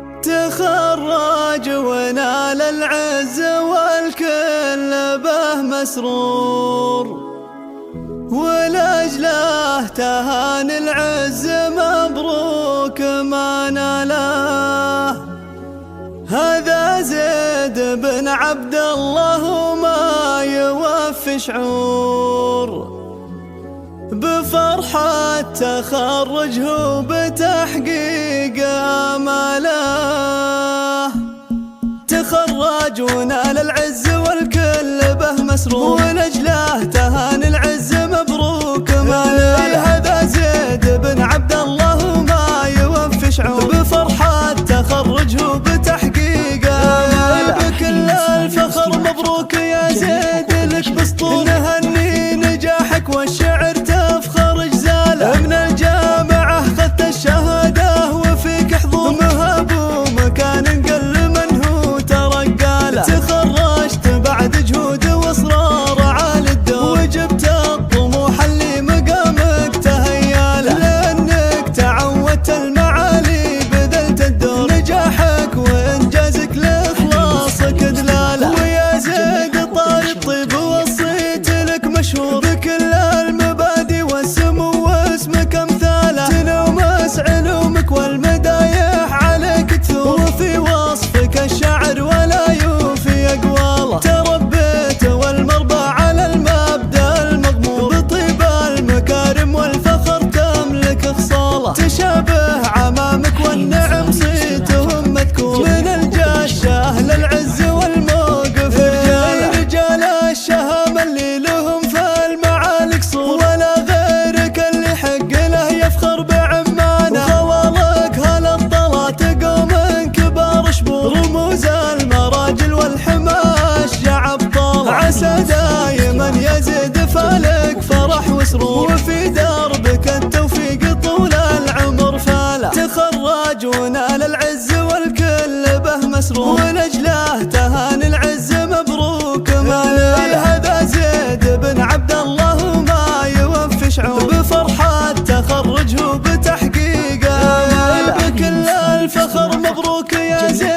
تخرج ونال العز والكل به مسرور، ولأجله تهان العز مبروك ما ناله. هذا زيد بن عبد الله وما يوفي شعور بفرحة تخرجه بتحقيق آماله. تخرج ونال العز والكل به مسرور، ولأجله تهان العز مبروك ما ناله. هذا زيد بن عبد الله وما يوفي شعور بفرحة تخرجه بتحقيق آماله. بكل الفخر مبروك يا زيد لك بسطور، نهني نجاحك والشعر تفخر جزاله. من الجامعة خذت الشهادة وفيك حضور، مهاب ومكان قل منه ترقاله. تخرجت بعد جهود واصرار عالي الدور، وجبت الطموح اللي مقامك تهياله. لأنك تعودت المعالي بذلت الدور، نجاحك وإنجازك لإخلاصك دلاله. ويا زيد طاري الطيب وصيت لك مشهور بكل المبادئ والسمو واسمك امثاله. تنومس علومك والمدايح عليك تثور، وفي وصفك الشعر ولا يوفي اقواله. تربيت والمربى على المبدا المغمور، بطيب المكارم والفخر تملك خصاله. تشابه عمامك والنعم صيتهم مذكور، من الجاشه للعز والموقف رجاله. رجال الشهامه اللي لهم في المعالي قصور، ولا غيرك اللي حق له يفخر بعمانه. خوالك هالابطال تقوم من كبار شبور، رموز المراجل والحمى اشجع ابطاله. عسى دايما يزيد فالك فرح وسرور، وفي دربك التوفيق طول العمر فاله. تخرج ونال العز والكل به مسرور، ولأجله تهان العز مبروك ما ناله. هذا زيد بن عبد الله وما يوفي شعور بفرحة تخرجه بتحقيق آماله. بكل الفخر مبروك يا زيد